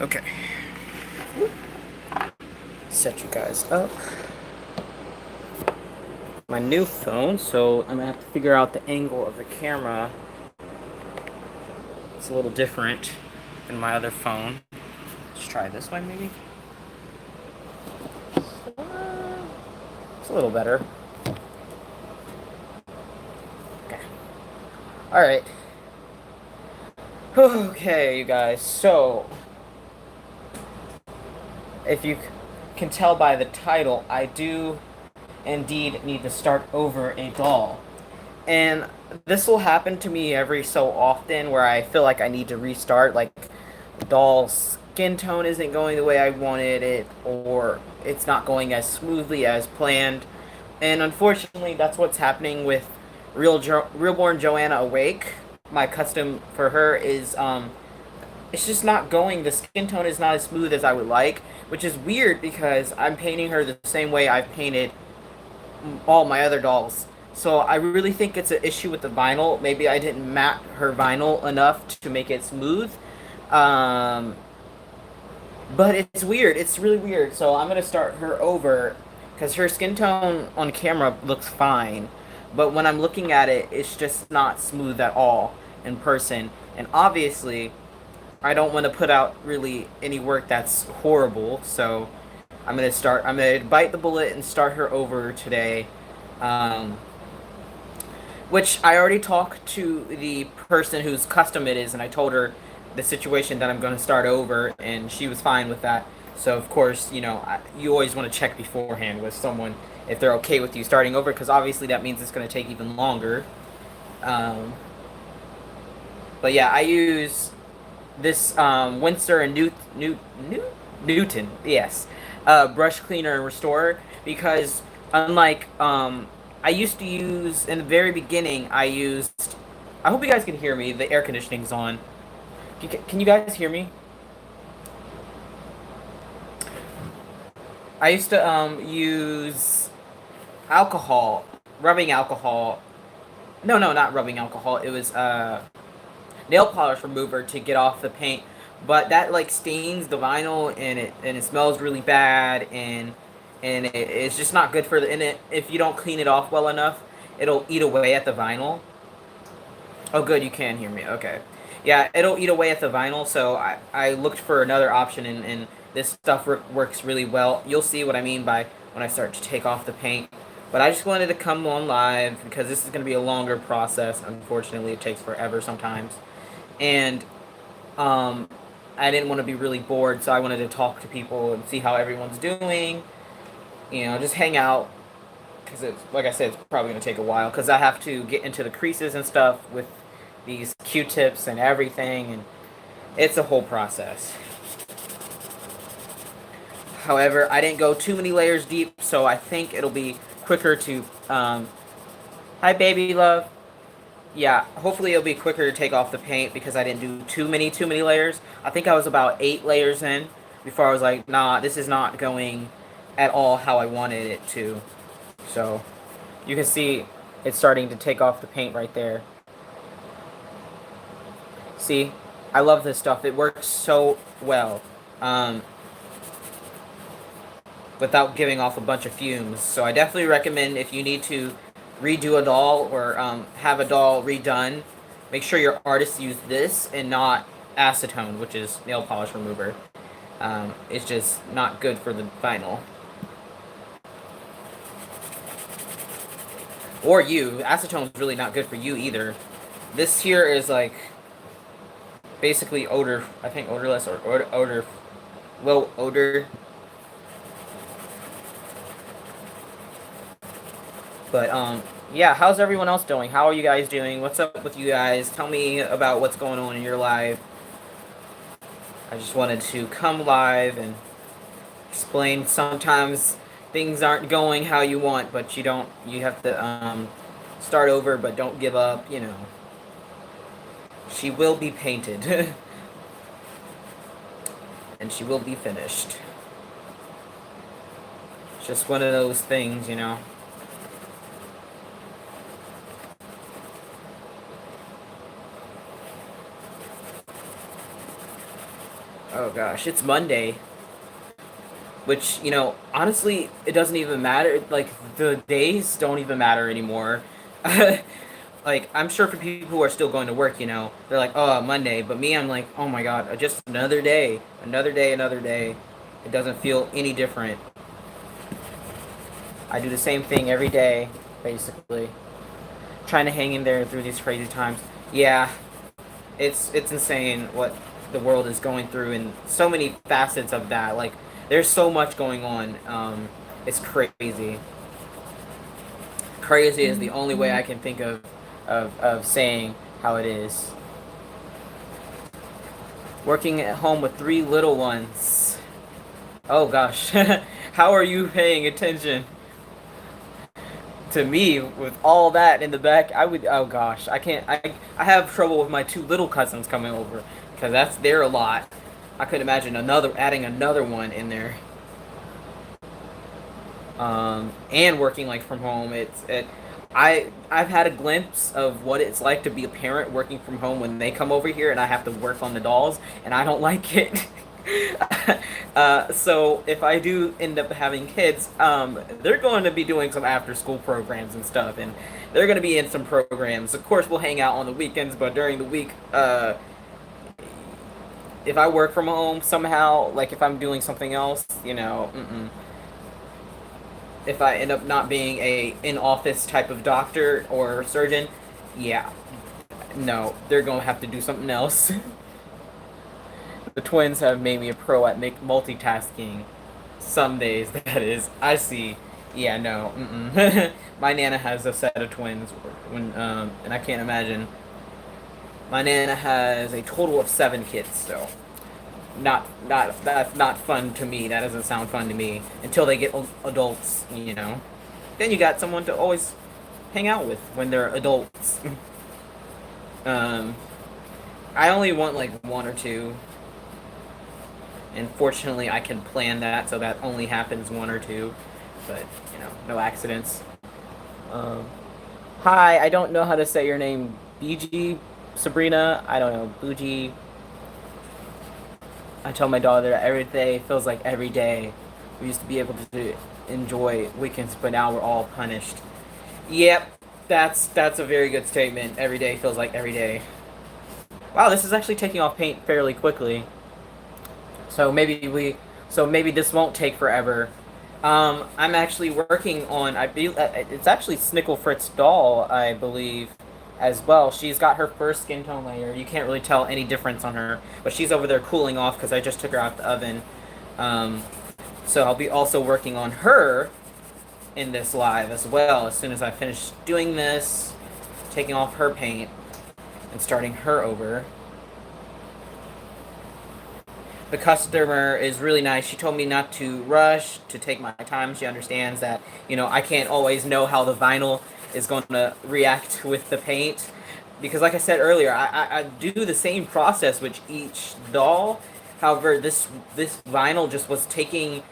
Okay. Set you guys up. My new phone, so I'm gonna have to figure out the angle of the camera. It's a little different than my other phone. Let's try this one, maybe. It's a little better. Okay. All right. Okay, you guys. So, if you can tell by the title, I do indeed need to start over a doll. And this will happen to me every so often where I feel like I need to restart, like the doll's skin tone isn't going the way I wanted it, or it's not going as smoothly as planned. And unfortunately, that's what's happening with Realborn Joanna Awake. My custom for her is it's just not going. The skin tone is not as smooth as I would like, which is weird because I'm painting her the same way I've painted all my other dolls. So I really think it's an issue with the vinyl. Maybe I didn't matte her vinyl enough to make it smooth. Um, but it's weird. It's really weird. So I'm gonna start her over because her skin tone on camera looks fine, but when I'm looking at it, it's just not smooth at all in person. And obviously, I don't want to put out really any work that's horrible. So I'm gonna bite the bullet and start her over today. Um, which I already talked to the person whose custom it is, and I told her the situation that I'm going to start over, and she was fine with that. So of course, you always want to check beforehand with someone if they're okay with you starting over, because obviously that means it's going to take even longer. Um, but yeah, I use this Winsor and Newton, yes, brush cleaner and restorer, because unlike I used to use in the very beginning, I hope you guys can hear me. The air conditioning's on. Can you guys hear me? I used to use alcohol, rubbing alcohol. No, not rubbing alcohol. It was nail polish remover to get off the paint, but that like stains the vinyl, and it smells really bad, and it's just not good for the, and if you don't clean it off well enough, it'll eat away at the vinyl. Oh good, you can hear me. Okay. Yeah, it'll eat away at the vinyl, so I looked for another option, and this stuff works really well. You'll see what I mean by when I start to take off the paint. But I just wanted to come on live because this is going to be a longer process. Unfortunately, it takes forever sometimes. And um, I didn't want to be really bored, so I wanted to talk to people and see how everyone's doing. Just hang out, because it's like I said, it's probably going to take a while because I have to get into the creases and stuff with these Q-tips and everything, and it's a whole process. However, I didn't go too many layers deep, so I think it'll be quicker to hi baby love. Yeah, hopefully it'll be quicker to take off the paint because I didn't do too many layers. I think I was about 8 layers in before I was like, nah, this is not going at all how I wanted it to. So you can see it's starting to take off the paint right there. See, I love this stuff. It works so well without giving off a bunch of fumes. So I definitely recommend, if you need to redo a doll or have a doll redone, make sure your artist use this and not acetone, which is nail polish remover. It's just not good for the vinyl. Or you. Acetone is really not good for you either. This here is like basically odor, I think odorless, or odor, low odor. But yeah, how's everyone else doing? How are you guys doing? What's up with you guys? Tell me about what's going on in your life. I just wanted to come live and explain. Sometimes things aren't going how you want, but you have to start over, but don't give up, She will be painted. And she will be finished. It's just one of those things, Oh gosh, it's Monday, which, honestly, it doesn't even matter. Like, the days don't even matter anymore. Like, I'm sure for people who are still going to work, they're like, oh, Monday. But me, I'm like, oh my God, just another day, another day, another day. It doesn't feel any different. I do the same thing every day, basically. Trying to hang in there through these crazy times. Yeah, it's insane what the world is going through and so many facets of that. Like, there's so much going on. It's crazy. Crazy is the only way I can think of saying how it is. Working at home with three little ones. Oh gosh, how are you paying attention to me with all that in the back? I would. Oh gosh, I can't. I have trouble with my two little cousins coming over because they're a lot. I could imagine adding another one in there. And working like from home. I've had a glimpse of what it's like to be a parent working from home when they come over here and I have to work on the dolls, and I don't like it. So if I do end up having kids, they're going to be doing some after school programs and stuff, and they're going to be in some programs. Of course, we'll hang out on the weekends, but during the week, if I work from home somehow, like if I'm doing something else, if I end up not being a in office type of doctor or surgeon, yeah, no, they're gonna have to do something else. The twins have made me a pro at multitasking. Some days, that is. I see. Yeah, no. My nana has a set of twins, and I can't imagine. My nana has a total of 7 kids, so not that's not fun to me. That doesn't sound fun to me until they get adults. Then you got someone to always hang out with when they're adults. um, I only want like one or two, and fortunately, I can plan that so that only happens one or two. But no accidents. Um, Hi, I don't know how to say your name. BG, Sabrina. I don't know. Bougie. I tell my daughter that every day feels like every day. We used to be able to enjoy weekends, but now we're all punished. Yep, that's a very good statement. Every day feels like every day. Wow, this is actually taking off paint fairly quickly. So maybe this won't take forever. I'm actually working on. It's actually Snickle Fritz doll, I believe, as well. She's got her first skin tone layer. You can't really tell any difference on her, but she's over there cooling off because I just took her out the oven. Um, so I'll be also working on her in this live as well. As soon as I finish doing this, taking off her paint and starting her over. The customer is really nice. She told me not to rush, to take my time. She understands that, I can't always know how the vinyl is going to react with the paint. Because like I said earlier, I do the same process with each doll. However, this vinyl just was taking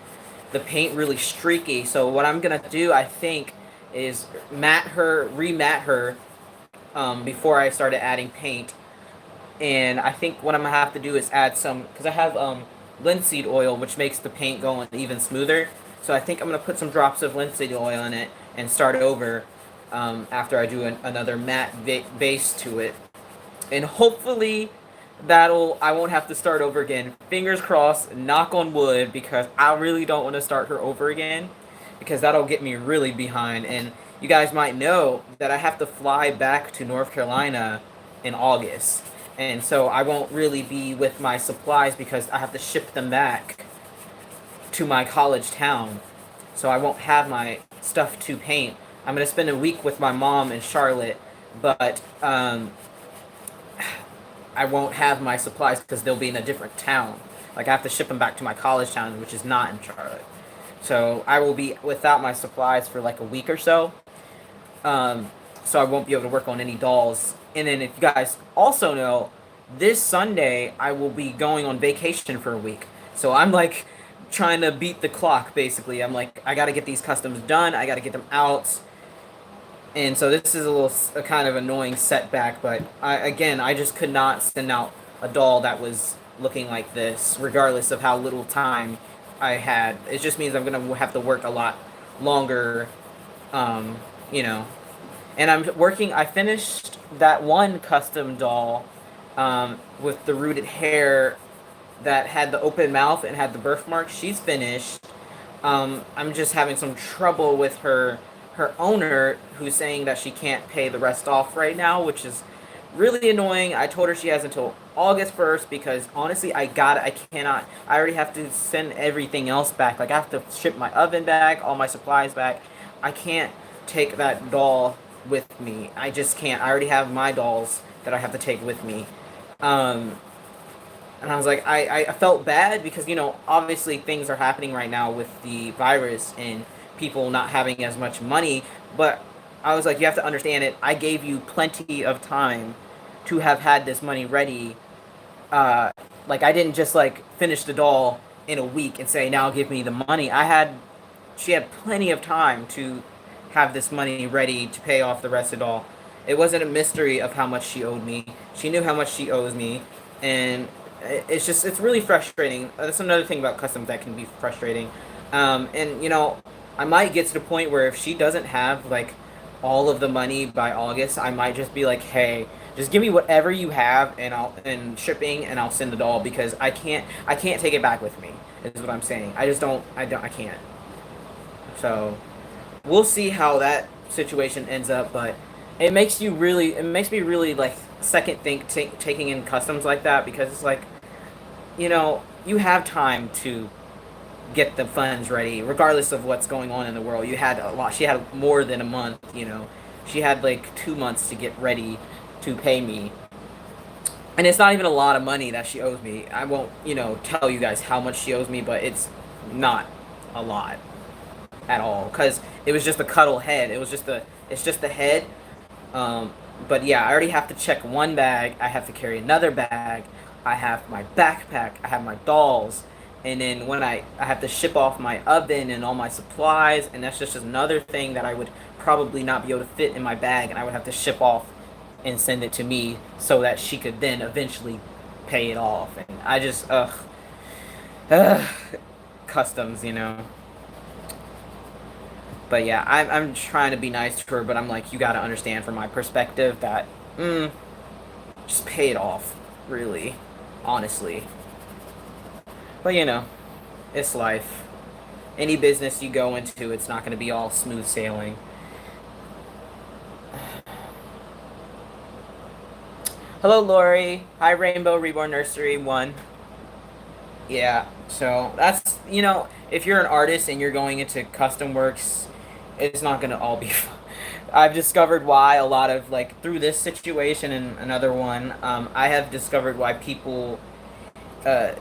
the paint really streaky. So what I'm going to do, I think, is rematte her before I started adding paint. And I think what I'm gonna have to do is add some, because I have linseed oil, which makes the paint go even smoother. So I think I'm gonna put some drops of linseed oil in it and start over after I do another matte base to it, and hopefully I won't have to start over again. Fingers crossed, knock on wood, because I really don't want to start her over again, because that'll get me really behind. And you guys might know that I have to fly back to North Carolina in August. And so I won't really be with my supplies because I have to ship them back to my college town. So I won't have my stuff to paint. I'm going to spend a week with my mom in Charlotte, but I won't have my supplies because they'll be in a different town. Like, I have to ship them back to my college town, which is not in Charlotte. So I will be without my supplies for like a week or so. So I won't be able to work on any dolls. And then, if you guys also know, this Sunday I will be going on vacation for a week. So I'm like trying to beat the clock, basically. I'm like, I gotta get these customs done, I gotta get them out. And so this is a kind of annoying setback, but I just could not send out a doll that was looking like this, regardless of how little time I had. It just means I'm gonna have to work a lot longer, um, you know. And I'm working. I finished that one custom doll with the rooted hair that had the open mouth and had the birthmark. She's finished. I'm just having some trouble with her owner, who's saying that she can't pay the rest off right now, which is really annoying. I told her she has until August 1st because honestly, I cannot. I already have to send everything else back. Like I have to ship my oven back, all my supplies back. I can't take that doll with me. I just can't. I already have my dolls that I have to take with me. Um, and I was like, I felt bad because, obviously things are happening right now with the virus and people not having as much money. But I was like, you have to understand it. I gave you plenty of time to have had this money ready. Uh, like, I didn't just, like, finish the doll in a week and say, now give me the money. She had plenty of time to have this money ready to pay off the rest of the doll. It wasn't a mystery of how much she owed me. She knew how much she owes me, and it's really frustrating. That's another thing about customs that can be frustrating. And I might get to the point where if she doesn't have like all of the money by August, I might just be like, hey, just give me whatever you have, and shipping, and I'll send it all because I can't take it back with me. Is what I'm saying. I can't. So we'll see how that situation ends up, but it makes me really like second think taking in customs like that because it's like, you have time to get the funds ready regardless of what's going on in the world. She had more than a month. She had like 2 months to get ready to pay me, and it's not even a lot of money that she owes me. I won't tell you guys how much she owes me, but it's not a lot at all because it was just a cuddle head. It's just the head. Um, but yeah, I already have to check one bag. I have to carry another bag. I have my backpack. I have my dolls, and then when I have to ship off my oven and all my supplies, and that's just another thing that I would probably not be able to fit in my bag, and I would have to ship off and send it to me so that she could then eventually pay it off. And I just ugh, customs. But yeah, I'm trying to be nice to her, but I'm like, you gotta understand from my perspective that, just pay it off, really, honestly. But it's life. Any business you go into, it's not gonna be all smooth sailing. Hello, Lori. Hi, Rainbow Reborn Nursery 1. Yeah, so if you're an artist and you're going into custom works, it's not gonna all be fun. I've discovered why a lot of like through this situation and another one, I have discovered why people uh,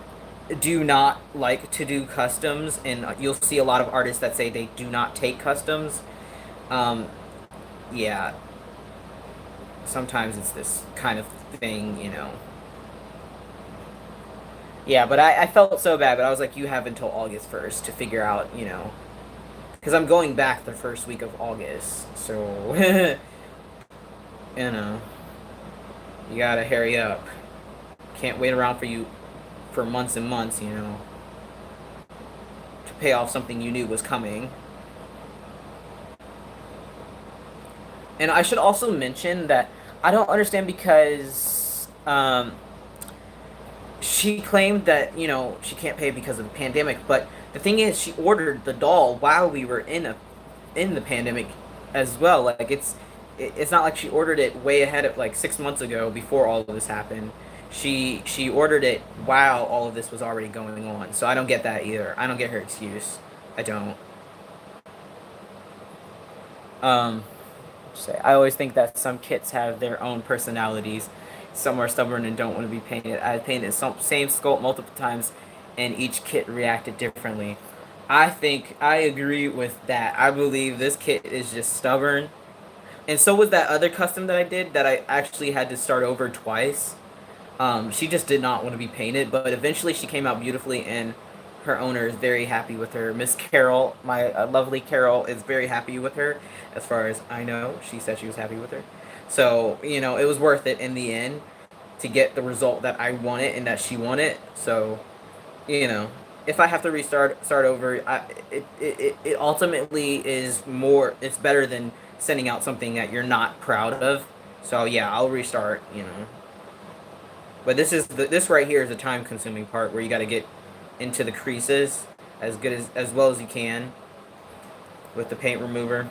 do not like to do customs, and you'll see a lot of artists that say they do not take customs. Um, yeah, sometimes it's this kind of thing. Yeah, but I felt so bad, but I was like, you have until August 1st to figure out. Because I'm going back the first week of August, so you know, you gotta hurry up. Can't wait around for you for months and months, to pay off something you knew was coming. And I should also mention that I don't understand because she claimed that she can't pay because of the pandemic, but the thing is, she ordered the doll while we were in the pandemic as well. Like it's not like she ordered it way ahead of like 6 months ago before all of this happened. She ordered it while all of this was already going on. So I don't get that either. I don't get her excuse. I don't. Um, I always think that some kits have their own personalities. Some are stubborn and don't want to be painted. I painted some same sculpt multiple times, and each kit reacted differently. I think I agree with that. I believe this kit is just stubborn, and so was that other custom that I did that I actually had to start over twice. She just did not want to be painted, but eventually she came out beautifully, and her owner is very happy with her. Miss Carol, my lovely Carol, is very happy with her. As far as I know, she said she was happy with her. So it was worth it in the end. to get the result that I wanted and that she wanted. So, you know, if I have to start over, it ultimately is more. It's better than sending out something that you're not proud of. So yeah, I'll restart. But this right here is the time consuming part where you got to get into the creases as well as you can with the paint remover.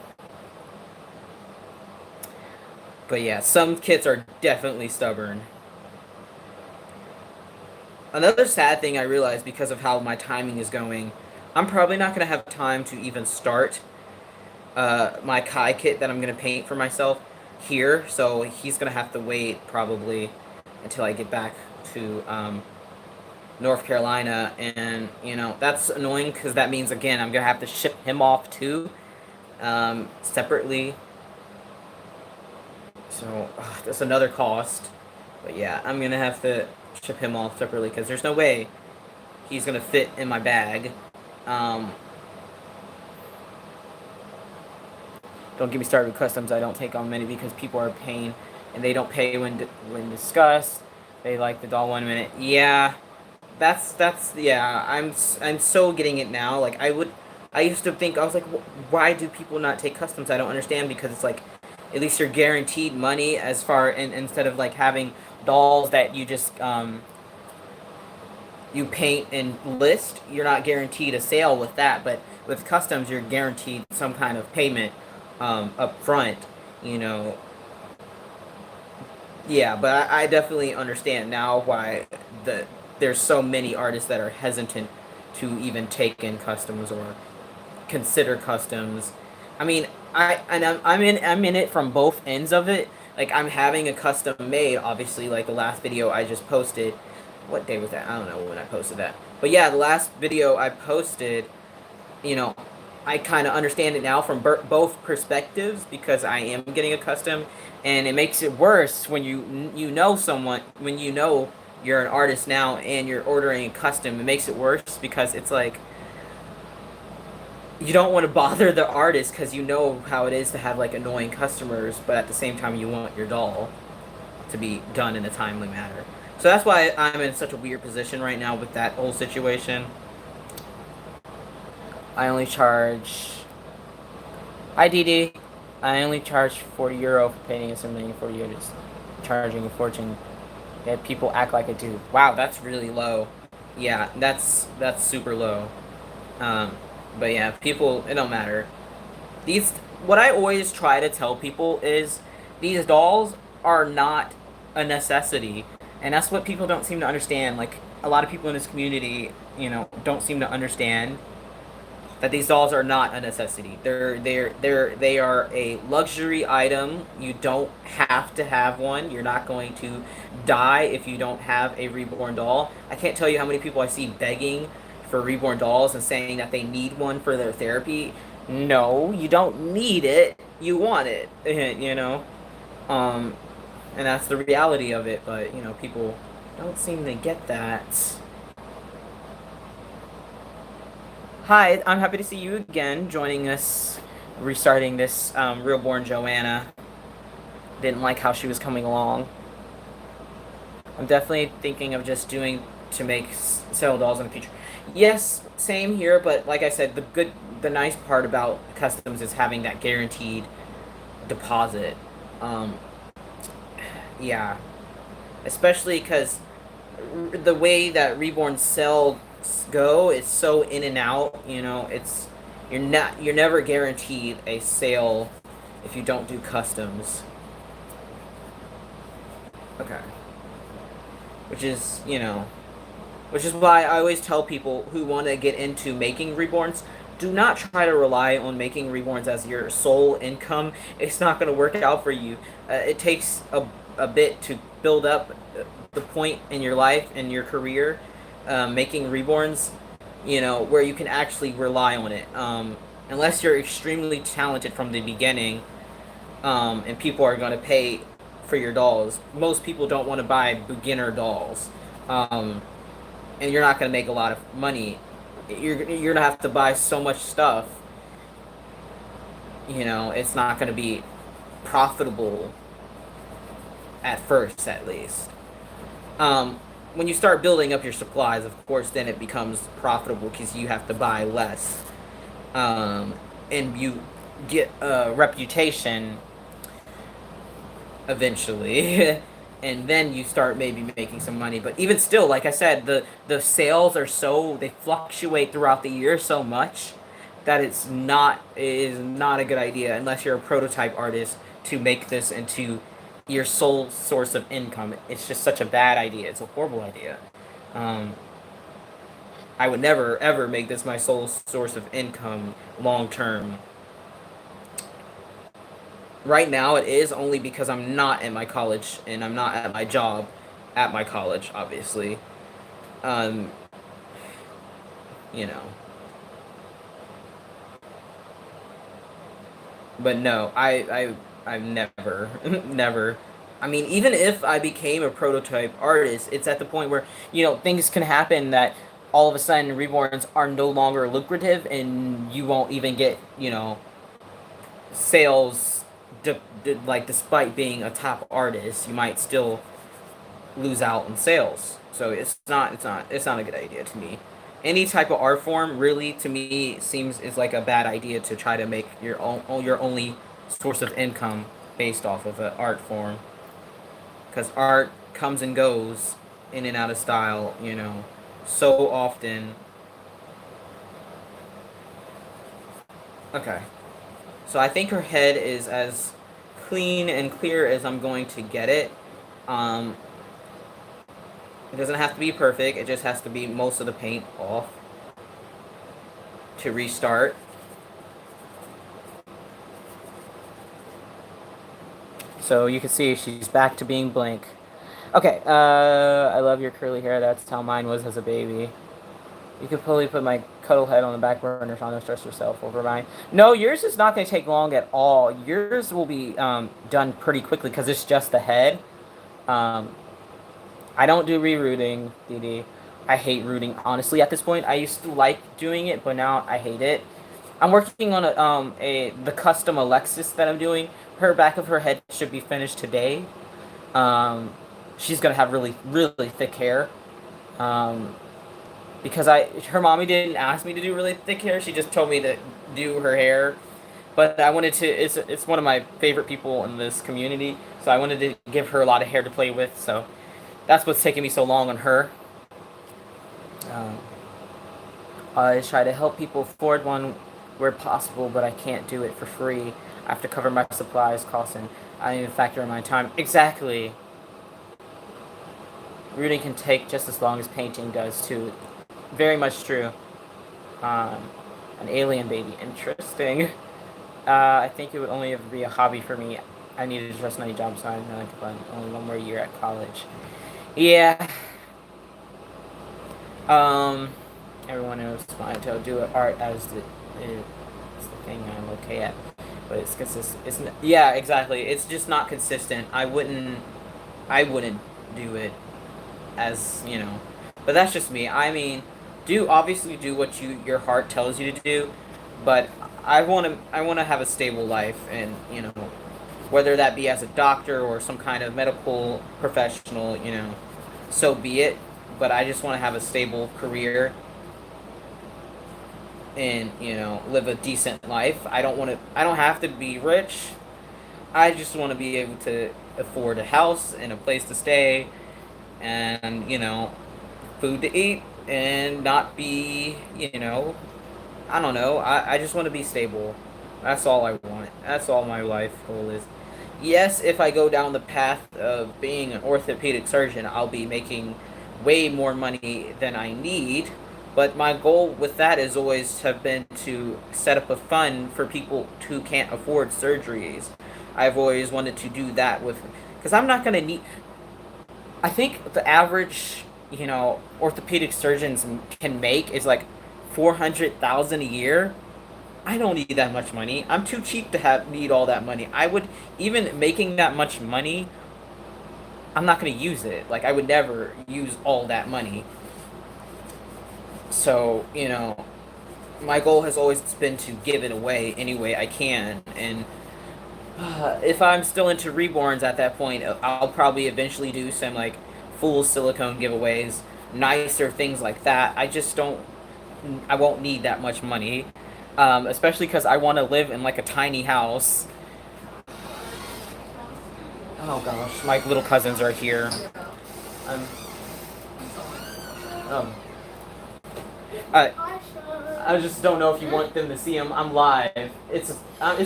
But yeah, some kits are definitely stubborn. Another sad thing I realized because of how my timing is going, I'm probably not going to have time to even start my Kai kit that I'm going to paint for myself here. So he's going to have to wait probably until I get back to North Carolina. And, that's annoying because that means, again, I'm going to have to ship him off too separately. So that's another cost. But yeah, I'm going to have to ship him off separately because there's no way he's going to fit in my bag. Don't get me started with customs. I don't take on many because people are paying and they don't pay when discussed. They like the doll 1 minute. Yeah, that's yeah. I'm so getting it now. Like I used to think I was like, why do people not take customs? I don't understand because it's like, at least you're guaranteed money as far instead of like having dolls that you just you paint and list. You're not guaranteed a sale with that, but with customs, you're guaranteed some kind of payment up front. Yeah, but I definitely understand now why there's so many artists that are hesitant to even take in customs or consider customs. I mean, I'm in it from both ends of it. Like I'm having a custom made, obviously, like the last video I just posted. What day was that? I don't know when I posted that. But yeah, the last video I posted, you know, I kind of understand it now from both perspectives because I am getting a custom, and it makes it worse when you know someone, when you know you're an artist now and you're ordering a custom. It makes it worse because it's like you don't want to bother the artist because you know how it is to have like annoying customers, but at the same time you want your doll to be done in a timely manner. So that's why I'm in such a weird position right now with that whole situation. I only charge... Hi, DD. I only charge €40 for painting and assembling 40 euros. Charging a fortune. Yet people act like I do. Wow, that's really low. Yeah, that's super low. But yeah, people, it don't matter. What I always try to tell people is these dolls are not a necessity. And that's what people don't seem to understand. Like, a lot of people in this community, don't seem to understand that these dolls are not a necessity. They are a luxury item. You don't have to have one. You're not going to die if you don't have a reborn doll. I can't tell you how many people I see begging for reborn dolls and saying that they need one for their therapy. No, you don't need it. You want it, and that's the reality of it. But people don't seem to get that. Hi, I'm happy to see you again, joining us, restarting this Realborn Joanna. Didn't like how she was coming along. I'm definitely thinking of just doing to make sell dolls in the future. Yes, same here, but like I said, the nice part about customs is having that guaranteed deposit. Yeah, especially because the way that Reborn sell go, it's so in and out. You're never guaranteed a sale if you don't do customs. Okay. Which is why I always tell people who want to get into making reborns, do not try to rely on making reborns as your sole income. It's not going to work out for you. It takes a bit to build up the point in your life and your career, making reborns, where you can actually rely on it. Unless you're extremely talented from the beginning, and people are going to pay for your dolls. Most people don't want to buy beginner dolls. And you're not going to make a lot of money. You're going to have to buy so much stuff. It's not going to be profitable at first, at least. Um, when you start building up your supplies, of course, then it becomes profitable because you have to buy less, um, and you get a reputation eventually. And then you start maybe making some money. But even still, like I said, the sales are so, they fluctuate throughout the year so much that it is not a good idea unless you're a prototype artist to make this into your sole source of income. It's just such a bad idea. It's a horrible idea. Um, I would never ever make this my sole source of income long term. Right now it is only because I'm not at my college and I'm not at my job at my college, obviously. Um, you know. But no, I've never never. I mean, even if I became a prototype artist, it's at the point where, things can happen that all of a sudden reborns are no longer lucrative and you won't even get, sales like despite being a top artist, you might still lose out on sales. So it's not a good idea to me. Any type of art form really to me seems is like a bad idea to try to make your only source of income based off of an art form, because art comes and goes in and out of style, so often. Okay. So I think her head is as clean and clear as I'm going to get it. Um, it doesn't have to be perfect. It just has to be most of the paint off to restart. So you can see she's back to being blank. Okay, I love your curly hair. That's how mine was as a baby. You could probably put my cuddle head on the back burner, so don't stress yourself over mine. No, yours is not going to take long at all. Yours will be done pretty quickly because it's just the head. Um, I don't do rerouting, DD. I hate rooting, honestly, at this point. I used to like doing it, but now I hate it. I'm working on the custom Alexis that I'm doing. Her back of her head should be finished today. Um, she's gonna have really, really thick hair. Um, because her mommy didn't ask me to do really thick hair. She just told me to do her hair. But I wanted to. It's one of my favorite people in this community, so I wanted to give her a lot of hair to play with. So that's what's taking me so long on her. Um, I try to help people afford one where possible, but I can't do it for free. I have to cover my supplies, costs, and I need to factor in my time. Exactly. Rooting can take just as long as painting does, too. Very much true. Um, an alien baby. Interesting. I think it would only ever be a hobby for me. I need to trust my job sign. I like to find only one more year at college. Yeah. Um, everyone knows fine to do art as it's the thing I'm okay at, but it's consistent. Yeah, exactly. It's just not consistent. I wouldn't do it as but that's just me. I mean, obviously do what your heart tells you to do, but I want to have a stable life, and whether that be as a doctor or some kind of medical professional, so be it. But I just want to have a stable career and live a decent life. I don't have to be rich. I just want to be able to afford a house and a place to stay, and food to eat, and not be I don't know. I just want to be stable. That's all I want. That's all my life goal is. Yes, if I go down the path of being an orthopedic surgeon, I'll be making way more money than I need. But my goal with that is always have been to set up a fund for people who can't afford surgeries. I've always wanted to do that with, because I'm not gonna need. I think the average, orthopedic surgeons can make is like 400,000 a year. I don't need that much money. I'm too cheap to have need all that money. I would, even making that much money, I'm not gonna use it. Like, I would never use all that money. So my goal has always been to give it away any way I can, and if I'm still into reborns at that point, I'll probably eventually do some like full silicone giveaways, nicer things like that. I won't need that much money, especially because I want to live in like a tiny house. Oh gosh, my little cousins are here. Um, um, I, I just don't know if you want them to see him. I'm live. It's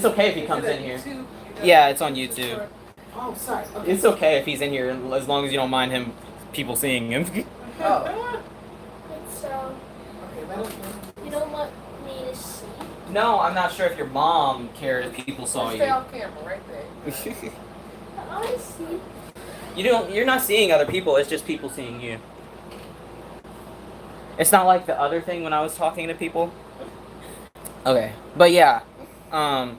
okay if he comes in here. Yeah, it's on YouTube. Oh, sorry. Okay. It's okay if he's in here as long as you don't mind people seeing him. Oh. So, you don't want me to see? No, I'm not sure if your mom cared if people saw Stay you. off camera right there. I see. You're not seeing other people, it's just people seeing you. It's not like the other thing when I was talking to people. Okay. But yeah. I'm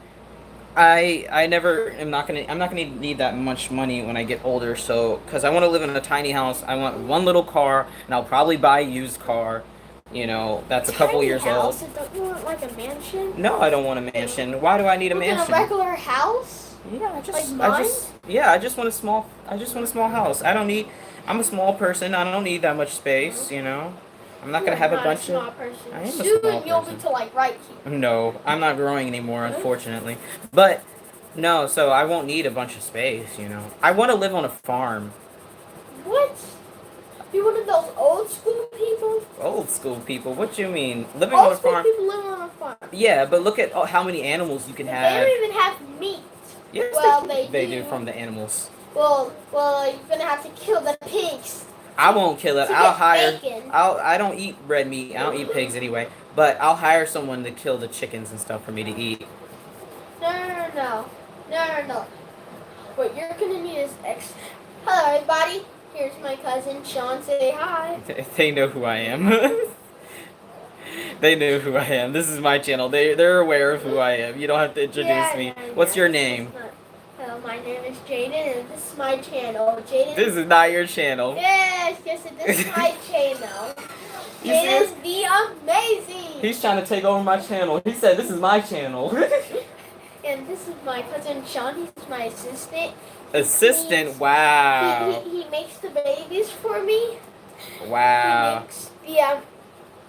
not gonna need that much money when I get older, so because I want to live in a tiny house. I want one little car, and I'll probably buy a used car. You know, that's a couple years old. Don't you want like a mansion? No, I don't want a mansion. Why do I need a mansion? A regular house? Yeah, Like mine? I just want a small house. I'm a small person. I don't need that much space, you know. I'm not gonna have a bunch of. I am a Soon small you'll person. be to like right here. No, I'm not growing anymore, unfortunately. But no, so I won't need a bunch of space, you know. I want to live on a farm. What? You one of those old school people? Old school people. What you mean? Living Old on a school farm? people live on a farm. Yeah, but look at how many animals you can They have. don't even have meat. Yes, Well, they they do do. from the animals. Well, you're gonna have to kill the pigs. I won't kill it. To I'll get hire. bacon. I don't eat red meat. I don't eat pigs anyway. But I'll hire someone to kill the chickens and stuff for me to eat. No. What you're gonna need is Hello, everybody. Here's my cousin Sean. Say hi. They know who I am. They know who I am. This is my channel. They're aware of who I am. You don't have to introduce me. What's your name? Hello, my name is Jaden, and this is my channel. Jaden. This is not your channel. Yes, this is my channel. You Jaden's see? the amazing. He's trying to take over my channel. He said this is my channel. And this is my cousin Sean. He's my assistant. Assistant, wow. He makes the babies for me. Wow. He makes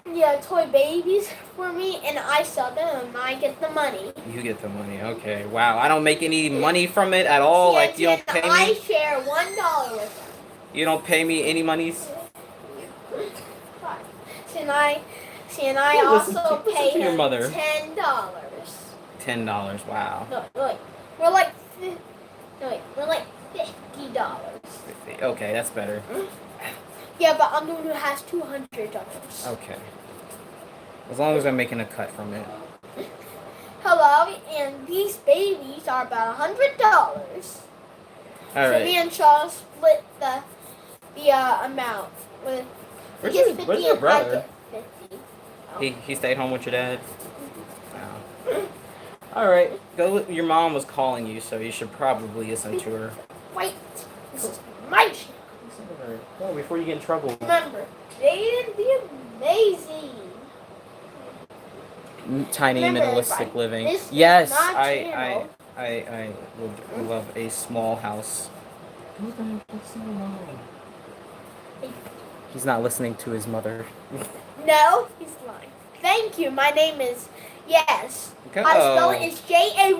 the toy babies for me, and I sell them, and I get the money. You get the money, okay. Wow, I don't make any money from it at all. Yes, Like, you don't pay I me? share $1 with them. You don't pay me any monies? And I Oh, listen also to pay your him mother. $10. $10, wow. No, wait. We're like $50. Okay, that's better. Yeah, but I'm the one who has $200. Okay. As long as I'm making a cut from it. Hello, and these babies are about $100. So Alright. me and Charles split the amount with. Where's he gets your- 50 where's your and I brother? get 50. He stayed home with your dad? Wow. Alright, your mom was calling you, so you should probably listen to her. Wait, this is my channel. Listen to her. Go before you get in trouble. Remember, Jaden the amazing. Tiny Remember, minimalistic everybody, living. this is Yes, my I channel. would love a small house. He's not listening to his mother. No, he's lying. Thank you. My name is yes. Go. I spell it is Jayden,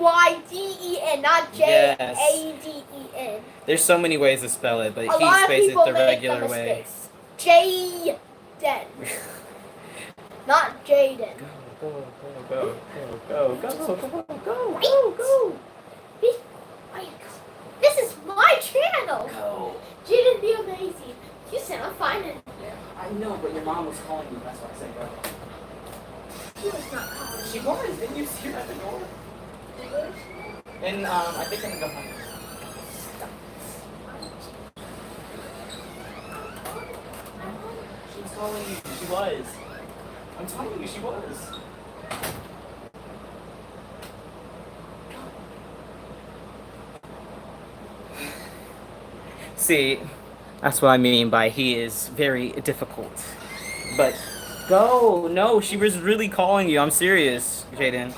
not Jadeen. There's so many ways to spell it, but A he lot of spells it people the make regular the way. mistakes. Jayden, not Jaden. Go, go, go, go, go, go, go, go, Wait. go. Wait. This is my channel. Go. Jaden the amazing. You said I'm finding. I know, but your mom was calling you. That's why I said go. She was not calling. She was. Didn't you see her at the door? And I think I'm gonna go home. She was calling you. She was. I'm telling you, she was. See, that's what I mean by he is very difficult. But go. No, she was really calling you. I'm serious, Jaden.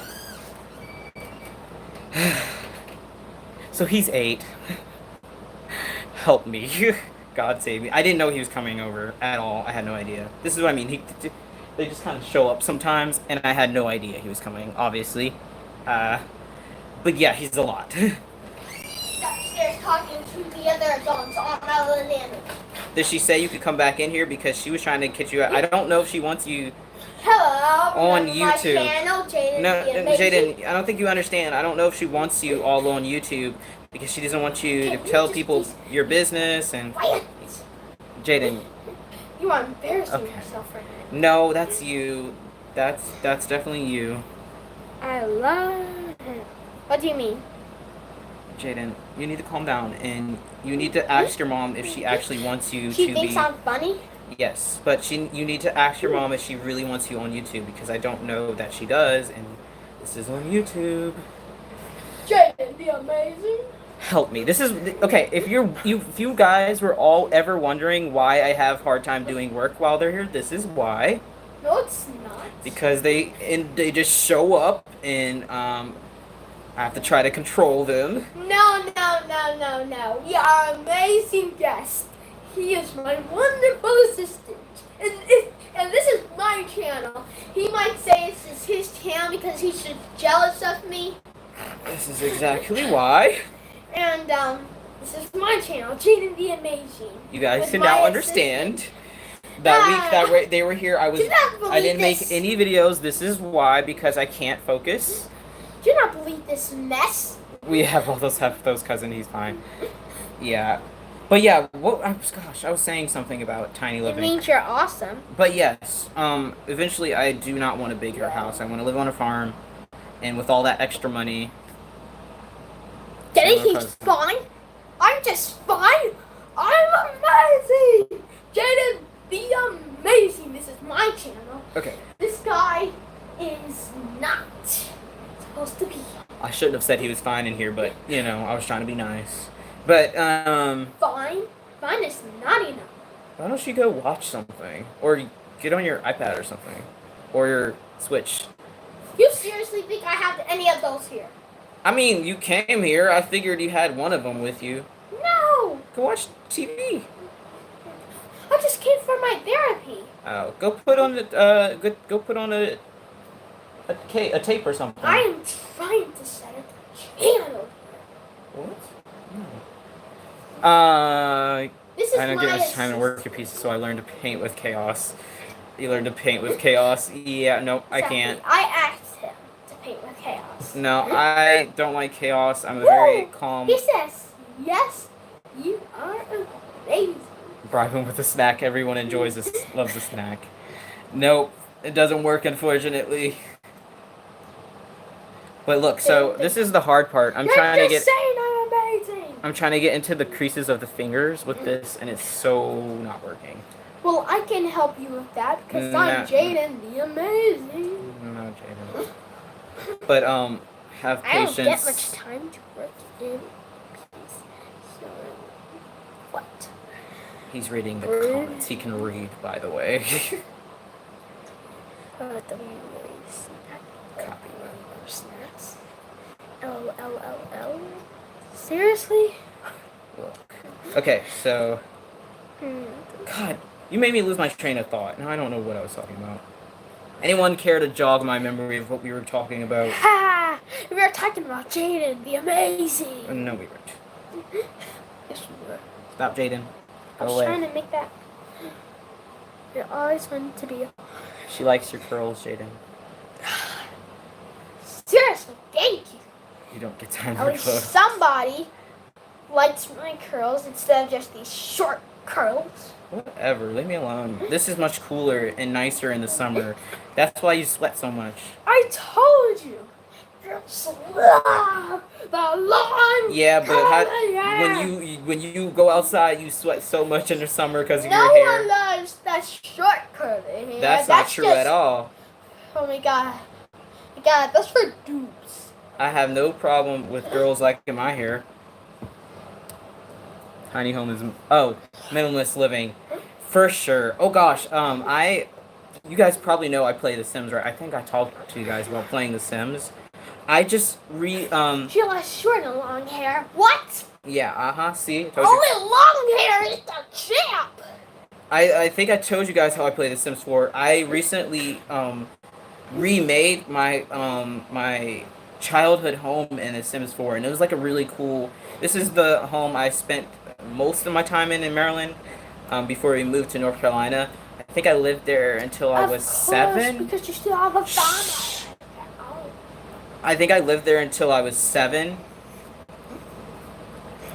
So he's 8. Help me. God save me. I didn't know he was coming over at all. I had no idea. This is what I mean. They just kind of show up sometimes, and I had no idea he was coming, obviously. But yeah, he's a lot. Upstairs talking to the other adults on other than. Did she say you could come back in here because she was trying to get you out? I don't know if she wants you. Hello. On My YouTube. channel, Jaden. No, the Amazing. Jaden, I don't think you understand. I don't know if she wants you all on YouTube because she doesn't want you to Can you tell just people please- your business and. Quiet. Jaden, You are embarrassing Okay. yourself right now. no, that's you. That's definitely you. I love him. What do you mean? Jaden, you need to calm down and you need to ask your mom if she actually wants you She to thinks be. I'm funny? Yes, but you need to ask your mom if she really wants you on YouTube because I don't know that she does, and this is on YouTube. Jaden, the amazing. Help me. This is okay. If you guys were all ever wondering why I have hard time doing work while they're here, this is why. No, it's not. Because they just show up and I have to try to control them. No. You are an amazing guest. He is my wonderful assistant. And this is my channel. He might say this is his channel because he's just jealous of me. This is exactly why. And this is my channel, Jaden the Amazing. You guys With can my now assistant. understand. That week that they were here, I didn't make this. any videos. This is why, because I can't focus. Do not believe this mess. We have all those cousin. He's fine. Yeah, but yeah. Gosh, I was saying something about tiny It living. means you're awesome. But yes, eventually I do not want a bigger house. I want to live on a farm, and with all that extra money. Daddy, Similar he's cousin. fine. I'm just fine. I'm amazing. Jaden the Amazing. This is my channel. Okay, This guy is not supposed to be I shouldn't have said he was fine in here, but you know, I was trying to be nice. But fine. Fine is not enough. why don't you go watch something, or get on your iPad or something, or your Switch? You seriously think I have any of those here? I mean, you came here. I figured you had one of them with you. No. Go watch TV. I just came for my therapy. Oh, go put on the go put on a tape or something. I am trying to set up a channel. What? No. This is I don't my get much time to assistant. work your pieces, so I learned to paint with chaos. You learned to paint with chaos. Yeah, no, I Exactly. can't. I asked him to paint with chaos. No, I don't like chaos. I'm a very Woo! calm. He says, yes, you are amazing. Bribe him with a snack. Everyone enjoys this, loves a snack. Nope, it doesn't work, unfortunately. But look, so this is the hard part. I'm You're trying to just get. saying I'm amazing. I'm trying to get into the creases of the fingers with this, and it's so not working. Well, I can help you with that because No. I'm Jaden the Amazing. No, Jaden. But have I don't get patience. much time to work in peace. So, what? He's reading the Rude. comments. He can read, by the way. The snack. Copy. Snacks. L. Seriously? Look. Okay, so Hmm. God, you made me lose my train of thought. Now I don't know what I was talking about. Anyone care to jog my memory of what we were talking about? Ha! We were talking about Jaden the Amazing. No, we weren't. Yes, we were. Stop, Jaden. I Go was trying away. to make that. You're always wanted to be. She likes your curls, Jaden. Seriously, thank you. You don't get time At for least clothes. somebody likes my curls instead of just these short curls. Whatever, leave me alone. This is much cooler and nicer in the summer. That's why you sweat so much. I told you. You're love the long Yeah, but color. when you go outside, you sweat so much in the summer because of No your hair. one loves that short curly hair. That's not true just, at all. Oh my god. My god, that's for dudes. I have no problem with girls liking my hair. Tiny home is minimalist living, for sure. Oh gosh, you guys probably know I play The Sims, right? I think I talked to you guys about playing The Sims. I just She likes short and long hair. What? Yeah, see? I told you. Only long hair is the champ. I think I told you guys how I play The Sims 4. I recently remade my childhood home in The Sims 4, and it was like a really cool. This is the home I spent most of my time in Maryland, before we moved to North Carolina. I think I lived there until I was 7. Because you still have a family. Oh. I think I lived there until I was 7.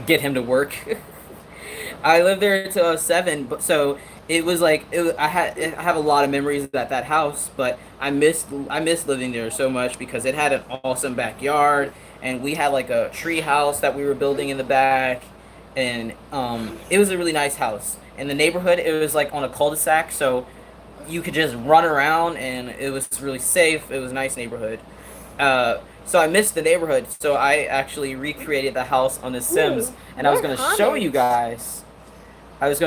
Get him to work. I lived there until I was 7, but so it was like I have a lot of memories at that house, but I missed living there so much because it had an awesome backyard, and we had like a tree house that we were building in the back, and it was a really nice house. In the neighborhood, it was like on a cul-de-sac, so you could just run around, and it was really safe. It was a nice neighborhood. So I missed the neighborhood, so I actually recreated the house on The Sims, and I was going to show you guys. It,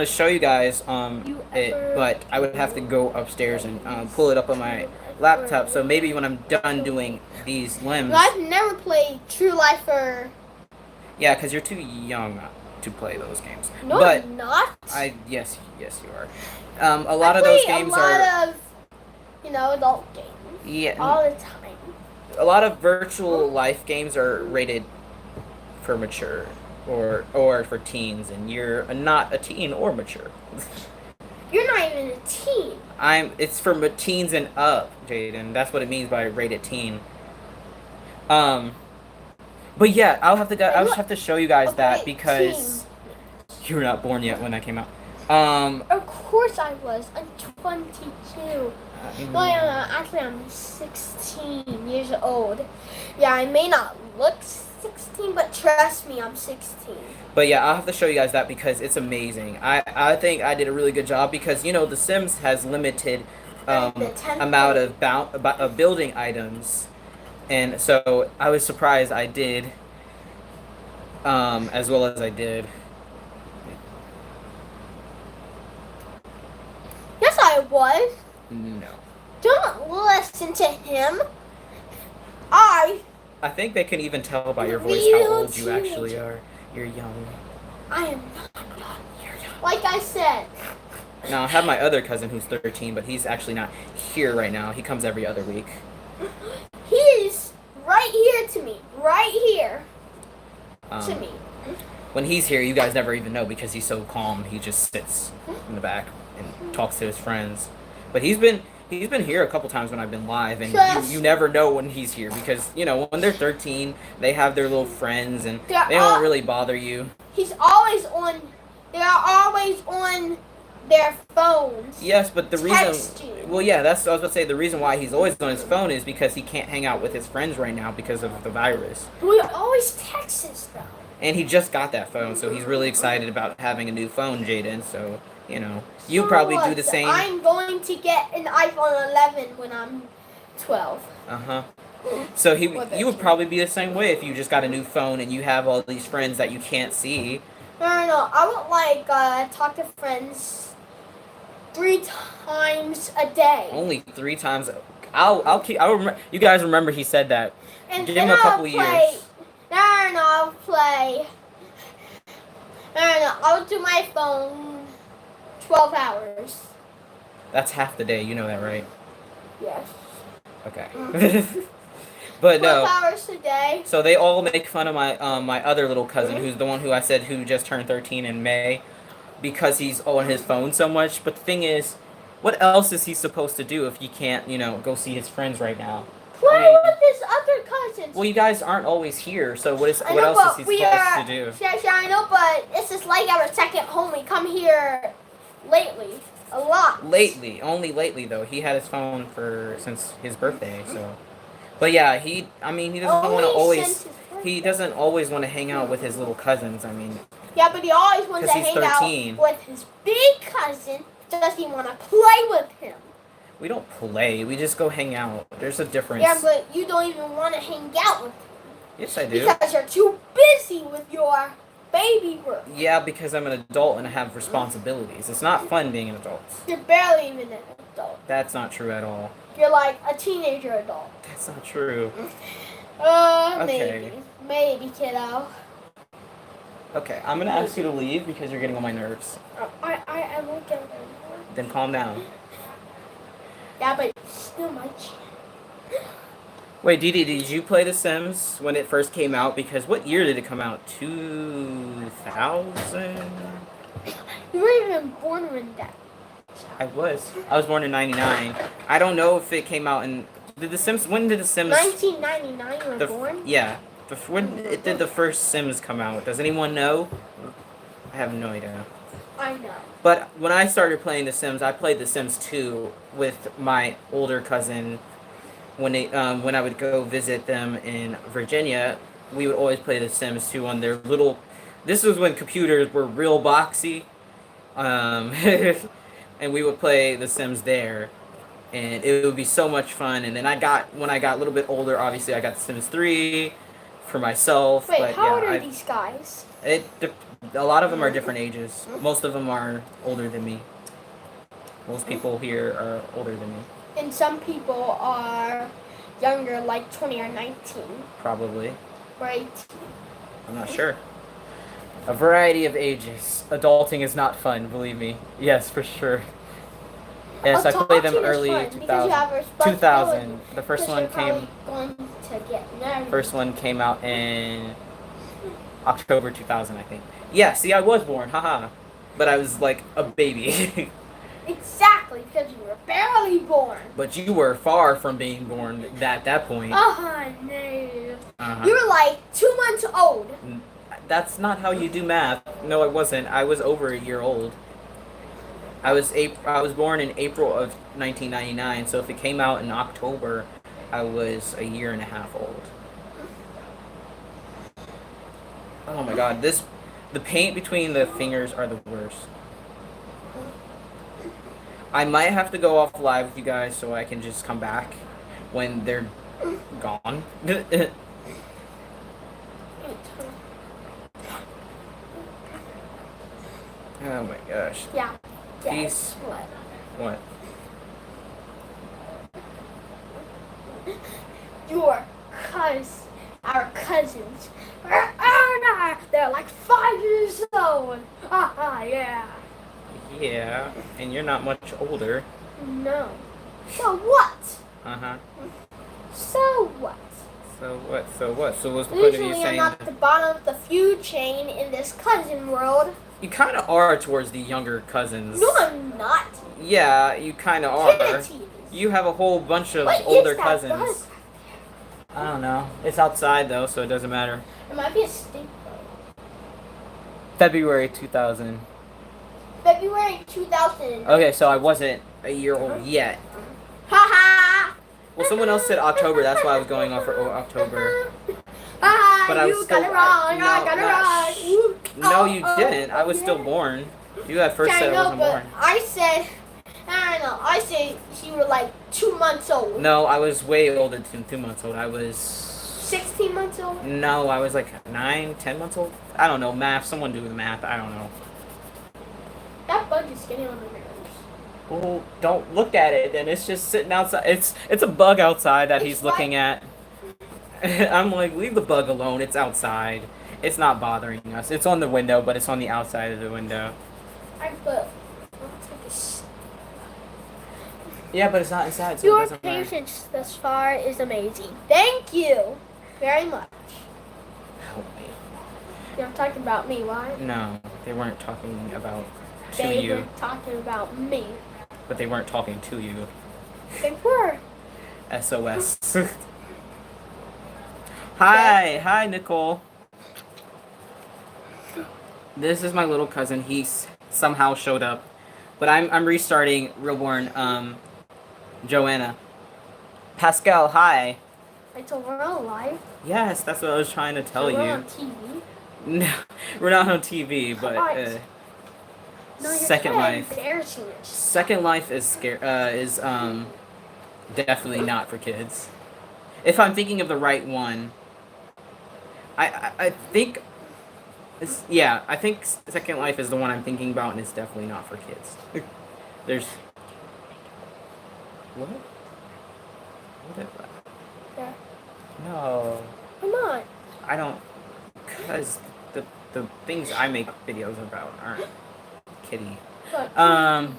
but I would have to go upstairs and pull it up on my laptop. So maybe when I'm done doing these limbs. I've never played True Life or. Yeah, because you're too young to play those games. No, but I'm not. Yes, you are. A lot of those games a lot of, adult games. Yeah. All the time. A lot of virtual life games are rated for mature or for teens, and you're not a teen or mature. You're not even a teen. It's for teens and up, Jaden. That's what it means by rated teen. But yeah, I'll just have to show you guys that because you were not born yet when that came out. Of course I was. I'm 22. Well, actually, I'm 16 years old. Yeah, I may not look 16, but trust me, I'm 16. But yeah, I'll have to show you guys that because it's amazing. I think I did a really good job because, The Sims has limited amount of building items. And so I was surprised I did as well as I did. Yes, I was. No. Don't listen to him. I think they can even tell by your voice how old you actually are. You're young. I am not young. You're young. Like I said. Now, I have my other cousin who's 13, but he's actually not here right now. He comes every other week. He's right here to me. Right here to me. When he's here, you guys never even know because he's so calm. He just sits in the back and talks to his friends. But he's been here a couple times when I've been live, and you never know when he's here because, when they're 13, they have their little friends, and they don't really bother you. They are always on their phones. Yes, but the reason... Texting. Well, yeah, that's what I was about to say. The reason why he's always on his phone is because he can't hang out with his friends right now because of the virus. We always text us, though. And he just got that phone, so he's really excited about having a new phone, Jaden, so... you probably do the same. I'm going to get an iPhone 11 when I'm 12. Uh-huh. So you would probably be the same way if you just got a new phone and you have all these friends that you can't see. No. I would talk to friends 3 times a day. Only 3 times. I'll remember. You guys remember he said that. And give him a couple of years. I'll play. I'll do my phone 12 hours. That's half the day, you know that, right? Yes. Okay. But 12 no. hours a day. So they all make fun of my my other little cousin, who's the one who I said who just turned 13 in May, because he's on his phone so much. But the thing is, what else is he supposed to do if he can't, go see his friends right now? Play with his other cousins. Well, you guys aren't always here, so what else is he supposed to do? Yeah, I know, but this is like our second home. We come here lately, a lot. Only lately though. He had his phone since his birthday, so. But yeah, he doesn't always want to hang out with his little cousins. Yeah, but he always wants to hang out with his big cousin. Does he want to play with him? We don't play. We just go hang out. There's a difference. Yeah, but you don't even want to hang out with him. Yes, I do. Because you're too busy with your baby work. Yeah, because I'm an adult and I have responsibilities. It's not fun being an adult. You're barely even an adult. That's not true at all. You're like a teenager adult. That's not true. Maybe, kiddo. Okay, I'm gonna ask you to leave because you're getting on my nerves. I won't get it anymore. Then calm down. Yeah, but still my channel. Wait, Didi, did you play The Sims when it first came out? Because what year did it come out? 2000? You weren't even born when that. I was. I was born in 99. I don't know if it came out in... Did The Sims... When did The Sims... 1999 you were born? Yeah. When did the first Sims come out? Does anyone know? I have no idea. I know. But when I started playing The Sims, I played The Sims 2 with my older cousin. When I would go visit them in Virginia, we would always play The Sims 2 on their little... This was when computers were real boxy. And we would play The Sims there. And it would be so much fun. And then when I got a little bit older, obviously I got The Sims 3 for myself. Wait, but how old yeah, are these guys? a lot of them are different ages. Most of them are older than me. Most people here are older than me. And some people are younger, like 20 or 19 Probably. or 18. I'm not sure. A variety of ages. Adulting is not fun, believe me. Yes, for sure. Yes, I played them early 2000. 2000. The first one came. Going to get married. First one came out in October 2000, I think. Yeah, see, I was born, haha. But I was like a baby. Exactly, because you were barely born. But you were far from being born at that point. Oh, no. Uh-huh. You were like 2 months old. That's not how you do math. No, I wasn't. I was over a year old. I was born in April of 1999, so if it came out in October, I was a year and a half old. Oh my god, the paint between the fingers are the worst. I might have to go off live with you guys so I can just come back when they're gone. Oh my gosh. Yeah. Peace. What? What? Our cousins, they're like 5 years old. Yeah. Yeah, and you're not much older. No. So what? Uh-huh. So what? So what? So what? So what's the point of you Usually I'm saying at the bottom of the food chain in this cousin world. You kind of are towards the younger cousins. No, I'm not. Yeah, you kind of are. Kennedy. You have a whole bunch of What is older that cousins. bug? I don't know. It's outside though, so it doesn't matter. It might be a stink bug. February 2000. February 2000. Okay, so I wasn't a year old yet. Ha Well, someone else said October. That's why I was going off for October. ha. But I was You still. got it wrong. no, I got it not- wrong. No, you didn't. I was still born. You at first Yeah, said I I know, wasn't but born. I said, I don't know. I said you were like 2 months old. No, I was way older than 2 months old. I was. 16 months old. No, I was like 9, 10 months old. I don't know math. Someone do the math. I don't know. That bug is getting on the nerves. Well, don't look at it. Then it's just sitting outside. It's a bug outside that It's he's looking at. I'm like, leave the bug alone. It's outside. It's not bothering us. It's on the window, but it's on the outside of the window. I put. I'll take a Yeah, but it's not inside, so it Your doesn't matter. patience thus far is amazing. Thank you very much. Help me. You're talking about me, right? No, they weren't talking about to They you, were talking about me. but they weren't talking to you. They were. SOS. Hi, Nicole. This is my little cousin. He's somehow showed up, but I'm restarting Realborn. Joanna. Pascal, hi. It's a real life. Yes, that's what I was trying to tell We're you. on TV. No, we're not on TV, but Alright. No, you're Second kinda Life. Embarrassing yourself. Second Life is definitely not for kids. If I'm thinking of the right one, I think I think Second Life is the one I'm thinking about, and it's definitely not for kids. There's what? What is that? Yeah. No, Come on. I don't. Cause the the things I make videos about aren't kitty. But Um,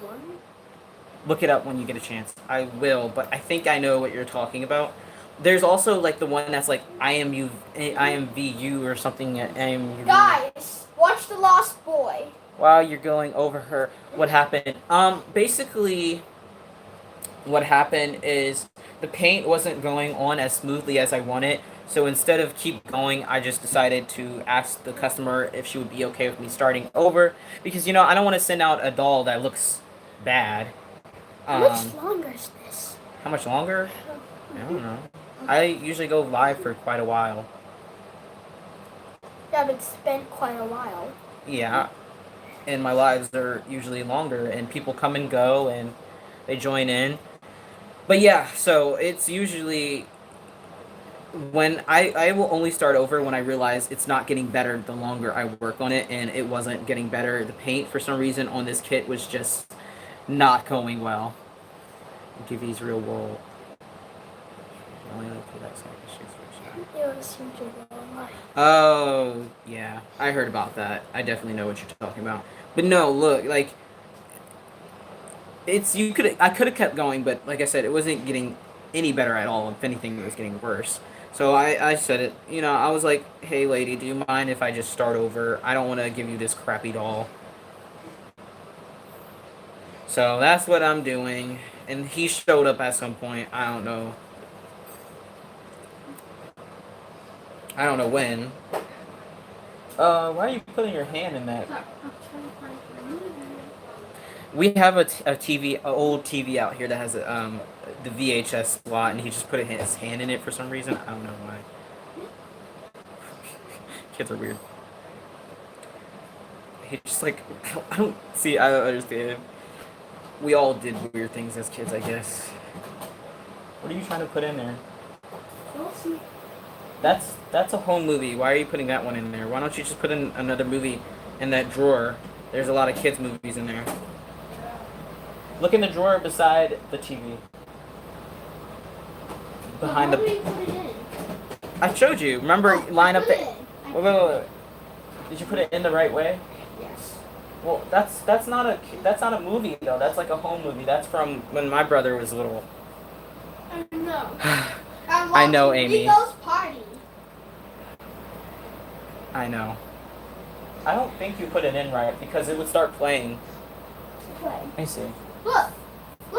Look it up when you get a chance. I will, but I think I know what you're talking about. There's also like the one that's like IMVU or something. IMVU. guys, watch The Lost Boy. While you're going over her, what happened? Basically, what happened is the paint wasn't going on as smoothly as I wanted. So instead of keep going, I just decided to ask the customer if she would be okay with me starting over, because I don't want to send out a doll that looks bad. How much longer is this? How much longer? I don't know. I usually go live for quite a while. Yeah, but it's been quite a while. Yeah, and my lives are usually longer, and people come and go, and they join in. But yeah, so it's usually when I will only start over when I realize it's not getting better the longer I work on it, and it wasn't getting better. The paint, for some reason, on this kit was just not going well. Give these real world. Oh, yeah. I heard about that. I definitely know what you're talking about. But no, look, like, I could have kept going, but like I said, it wasn't getting any better at all. If anything, it was getting worse. So I said it, I was like, hey lady, do you mind if I just start over? I don't want to give you this crappy doll. So that's what I'm doing. And he showed up at some point. I don't know when. Why are you putting your hand in that? We have an old TV out here that has the VHS slot, and he just put his hand in it for some reason. I don't know why. Kids are weird. He just like, I don't understand. We all did weird things as kids, I guess. What are you trying to put in there? That's a home movie. Why are you putting that one in there? Why don't you just put in another movie in that drawer? There's a lot of kids' movies in there. Look in the drawer beside the TV. Behind the. I showed you. Remember, line up the. Wait. Did you put it in the right way? Yes. Well, that's not a movie though. That's like a home movie. That's from when my brother was little. No. I know, Amy. Rico's Party. I know. I don't think you put it in right because it would start playing. Play. Let me see. Look,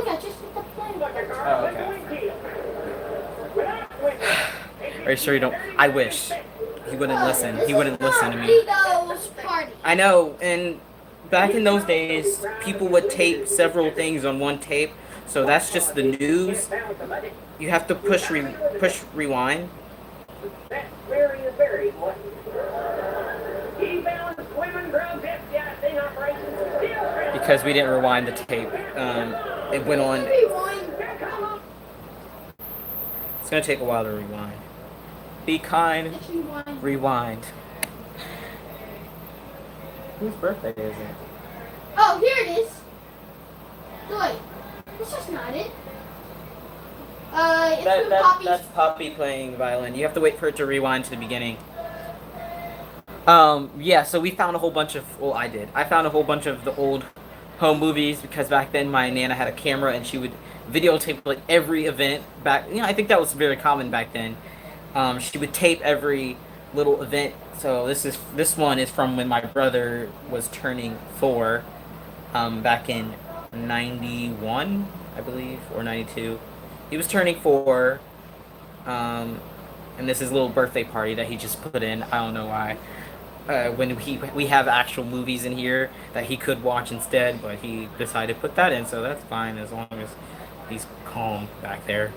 I just hit the play. Oh, okay. Are you sure you don't? I wish. He wouldn't listen. He wouldn't listen to me. Rico's Party. I know, and back in those days, people would tape several things on one tape, so that's just the news. You have to push rewind. Because we didn't rewind the tape. It went on. It's gonna take a while to rewind. Be kind. Rewind. Whose birthday is it? Oh, here it is. Wait, this is not it. It's from Poppy's. That's Poppy playing violin. You have to wait for it to rewind to the beginning. Yeah, so we found a whole bunch of, well, I found a whole bunch of the old home movies because back then my Nana had a camera and she would videotape like every event back, I think that was very common back then. She would tape every little event. So this one is from when my brother was turning 4, back in 91, I believe, or 92. He was turning 4, and this is a little birthday party that he just put in. I don't know why. When we have actual movies in here that he could watch instead, but he decided to put that in, so that's fine as long as he's calm back there.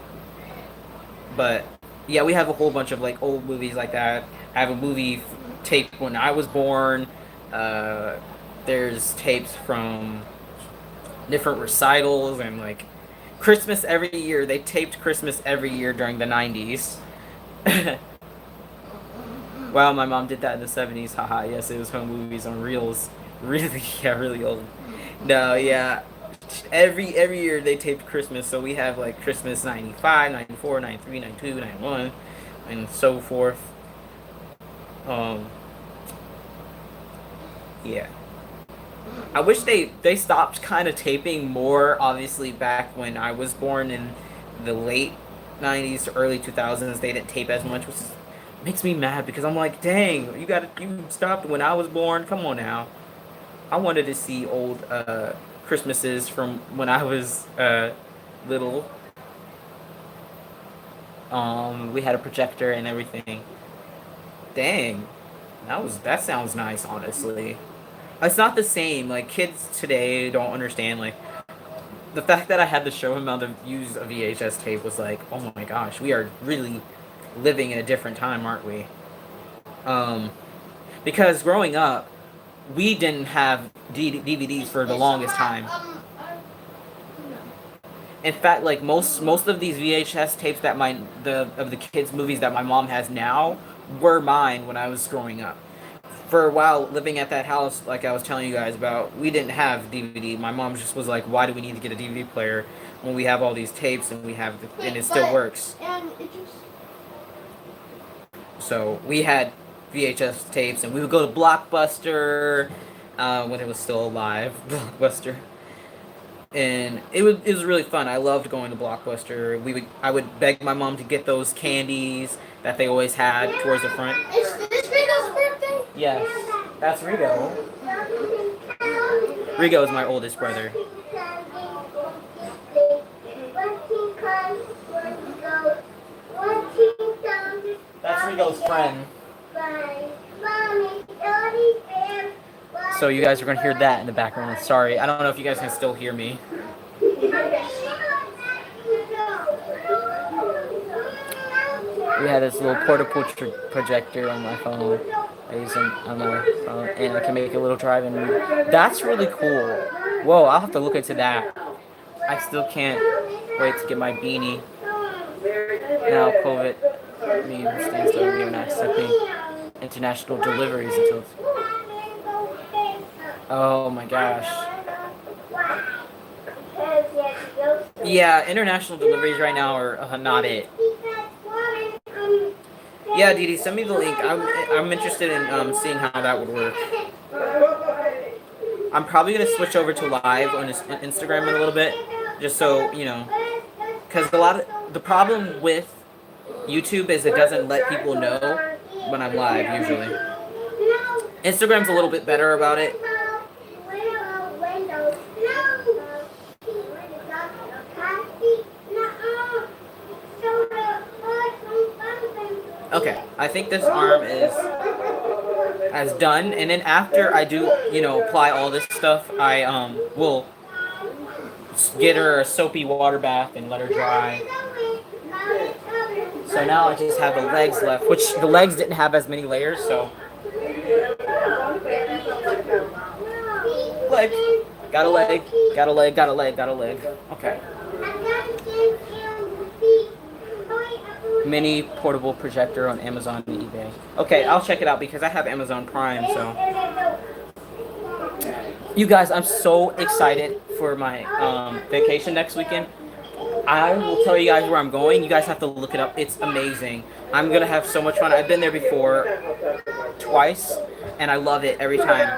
But yeah, we have a whole bunch of like old movies like that. I have a movie tape when I was born. There's tapes from different recitals and like Christmas every year. They taped Christmas every year during the 90s. Wow, my mom did that in the 70s. Haha, yes, it was home movies on reels. Really, yeah, really old. No, yeah. Every year they taped Christmas, so we have like Christmas 95, 94, 93, 92, 91, and so forth. Yeah. I wish they stopped kind of taping more. Obviously, back when I was born in the late '90s to early 2000s, they didn't tape as much, which makes me mad because I'm like, dang, you stopped when I was born. Come on now. I wanted to see old Christmases from when I was little. We had a projector and everything. Dang, that sounds nice, honestly. It's not the same. Like kids today don't understand. Like the fact that I had to show him how to use a VHS tape was like, oh my gosh, we are really living in a different time, aren't we? Because growing up, we didn't have DVDs for the longest time. In fact, like most of these VHS tapes that of the kids' movies that my mom has now were mine when I was growing up. For a while, living at that house, like I was telling you guys about, we didn't have DVD. My mom just was like, "Why do we need to get a DVD player when we have all these tapes and and it still works?" So we had VHS tapes, and we would go to Blockbuster when it was still alive, Blockbuster. And it was really fun. I loved going to Blockbuster. I would beg my mom to get those candies that they always had towards the front. Is this Rigo's birthday? Yes, that's Rigo. Rigo is my oldest brother. That's Rigo's friend. So you guys are going to hear that in the background. Sorry, I don't know if you guys can still hear me. We had this little portable projector on my phone. I use them on my phone, and I can make a little drive-in movie. That's really cool. Whoa, I'll have to look into that. I still can't wait to get my beanie. Now COVID means things don't even accepting international deliveries until. Oh my gosh. Yeah, international deliveries right now are not it. Yeah, Didi, send me the link. I'm interested in seeing how that would work. I'm probably gonna switch over to live on Instagram in a little bit, just so you know, because the problem with YouTube is it doesn't let people know when I'm live usually. Instagram's a little bit better about it. Okay, I think this arm is as done, and then after I do, apply all this stuff, I will get her a soapy water bath and let her dry. So now I just have the legs left, which the legs didn't have as many layers, so. Leg. Got a leg. Got a leg. Got a leg. Got a leg. Okay. Mini portable projector on Amazon and eBay. Okay, I'll check it out because I have Amazon Prime, so. You guys, I'm so excited for my vacation next weekend. I will tell you guys where I'm going. You guys have to look it up. It's amazing. I'm going to have so much fun. I've been there before twice, and I love it every time.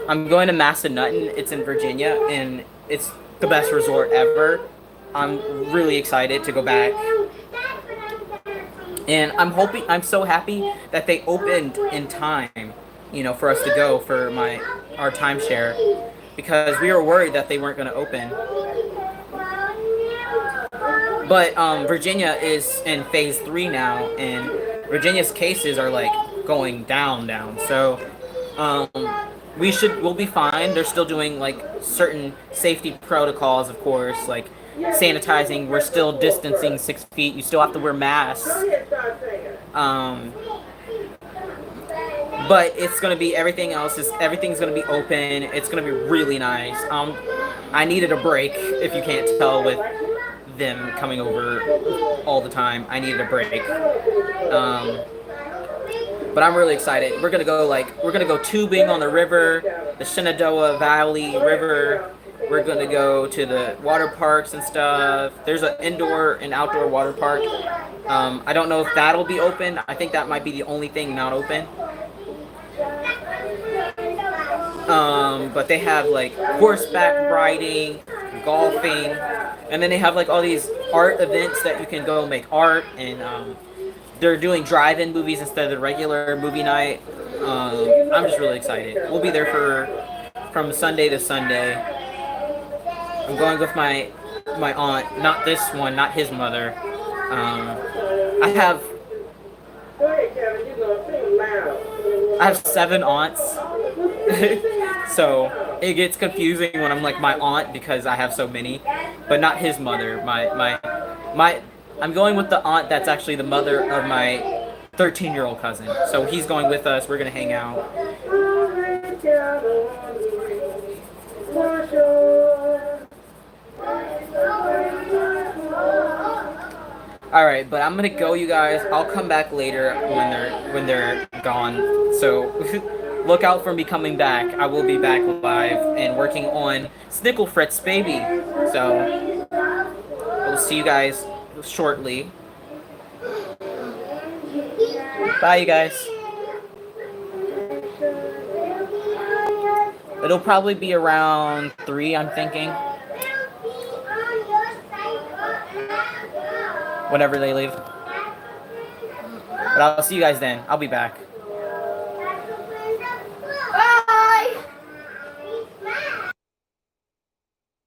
I'm going to Massanutten. It's in Virginia, and it's the best resort ever. I'm really excited to go back. And I'm so happy that they opened in time, for us to go for our timeshare, because we were worried that they weren't going to open. But Virginia is in phase 3 now, and Virginia's cases are like going down. So we'll be fine. They're still doing like certain safety protocols, of course, like sanitizing. We're still distancing 6 feet. You still have to wear masks. But it's gonna be everything's gonna be open. It's gonna be really nice. I needed a break, if you can't tell, with them coming over all the time. I needed a break. But I'm really excited. We're gonna go tubing on the river, the Shenandoah Valley River. We're gonna go to the water parks and stuff. There's an indoor and outdoor water park. I don't know if that'll be open. I think that might be the only thing not open. But they have like horseback riding, golfing, and then they have like all these art events that you can go make art, and they're doing drive-in movies instead of the regular movie night. I'm just really excited. We'll be there from Sunday to Sunday. I'm going with my aunt, not this one, not his mother. I have 7 aunts, so it gets confusing when I'm like my aunt because I have so many, but not his mother. I'm going with the aunt that's actually the mother of my 13-year-old cousin. So he's going with us. We're gonna hang out. All right, but I'm gonna go, you guys. I'll come back later when they're gone. So look out for me coming back. I will be back live and working on Snicklefrit's baby. So I'll see you guys shortly. Bye, you guys. It'll probably be around 3, I'm thinking. Whenever they leave. But I'll see you guys then. I'll be back.